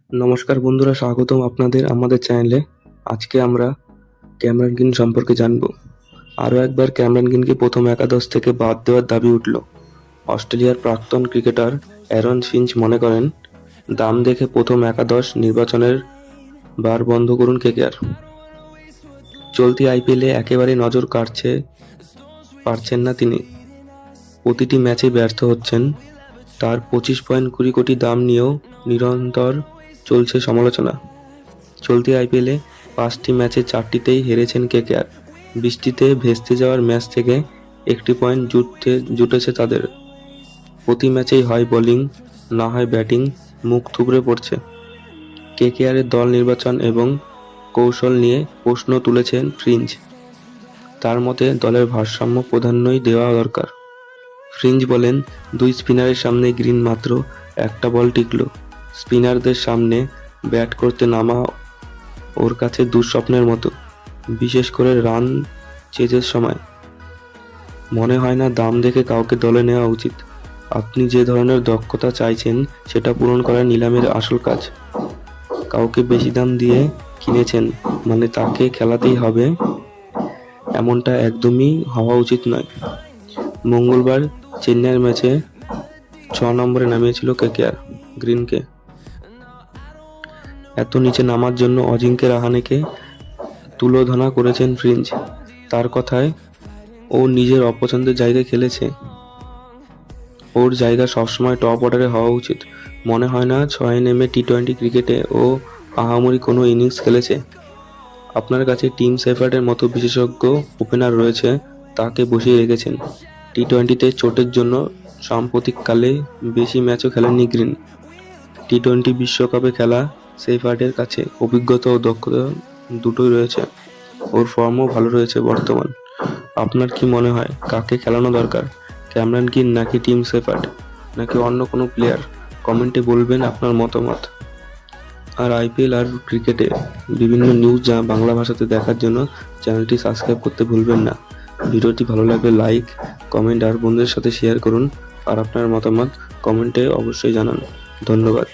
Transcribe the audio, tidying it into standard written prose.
নমস্কার বন্ধুরা, স্বাগতম আপনাদের আমাদের চ্যানেলে। আজকে আমরা ক্যামেরন গ্রিন সম্পর্কে জানব। আরও একবার ক্যামেরন গ্রিনকে প্রথম একাদশ থেকে বাদ দেওয়ার দাবি উঠল। অস্ট্রেলিয়ার প্রাক্তন ক্রিকেটার অ্যারন ফিঞ্চ মনে করেন, দাম দেখে প্রথম একাদশ নির্বাচনের বার বন্ধ করুন কেকেআর। চলতি আইপিএলে একেবারে নজর কাড়ছে পারছেন না তিনি। প্রতিটি ম্যাচে ব্যর্থ হচ্ছেন। তার 25.20 কোটি দাম নিয়েও নিরন্তর চলছে সমালোচনা। চলতি আইপিএলে 5টি ম্যাচে 4টিতেই হেরেছেন কেকেআর। 20টিতে ভেস্তে যাওয়ার ম্যাচ থেকে একটি পয়েন্ট জুটেছে তাদের। প্রতি ম্যাচেই হয় বোলিং, না হয় ব্যাটিং মুখ থুবড়ে পড়ছে। কেকেআরের দল নির্বাচন এবং কৌশল নিয়ে প্রশ্ন তুলেছেন ফ্রিঞ্চ। তার মতে দলের ভারসাম্য প্রাধান্যই দেওয়া দরকার। ফ্রিঞ্চ বলেন, 2 স্পিনারের সামনে গ্রিন মাত্র একটা বল টিকল। স্পিনারদের সামনে ব্যাট করতে নামা ওর কাছে দুঃস্বপ্নের মতো, বিশেষ করে রান চেজের সময়। মনে হয় না দাম দেখে কাউকে দলে নেওয়া উচিত। আপনি যে ধরনের দক্ষতা চাইছেন সেটা পূরণ করা নিলামের আসল কাজ। কাউকে বেশি দাম দিয়ে কিনেছেন মানে তাকে খেলাতেই হবে, এমনটা একদমই হওয়া উচিত নয়। মঙ্গলবার চেন্নাইয়ের ম্যাচে 6 নম্বরে নামিয়েছিল কেকেআর গ্রিনকে। এত নিচে নামার জন্য অজিঙ্ক্য রাহানেকে তুলোধনা করেছেন ফ্রিঞ্চ। তার কথায়, ও নিজের অপছন্দের জায়গায় খেলেছে। ওর জায়গা সবসময় টপ অর্ডারে হওয়া উচিত। মনে হয় না 6 নেমে টি-20 ক্রিকেটে ও আহামরি কোনো ইনিংস খেলেছে। আপনার কাছে টিম শেফার্ডের মতো বিশেষজ্ঞ ওপেনার রয়েছে, তাকে বসিয়ে রেখেছেন। টি-20তে চোটের জন্য সাম্প্রতিককালে বেশি ম্যাচও খেলেননি গ্রিন। টি-20 বিশ্বকাপে খেলা শেফার্ডের কাছে অভিজ্ঞতা ও দক্ষতা দুটোই রয়েছে। ওর ফর্মও ভালো রয়েছে বর্তমান। আপনার কি মনে হয় কাকে খেলানো দরকার, ক্যামেরন গ্রিন নাকি টিম শেফার্ড, নাকি অন্য কোনো প্লেয়ার? কমেন্টে বলবেন আপনার মতামত। আর আইপিএল আর ক্রিকেটে বিভিন্ন নিউজ বাংলা ভাষাতে দেখার জন্য চ্যানেলটি সাবস্ক্রাইব করতে ভুলবেন না। ভিডিওটি ভালো লাগলে লাইক, কমেন্ট আর বন্ধুদের সাথে শেয়ার করুন। আর আপনার মতামত কমেন্টে অবশ্যই জানান। ধন্যবাদ।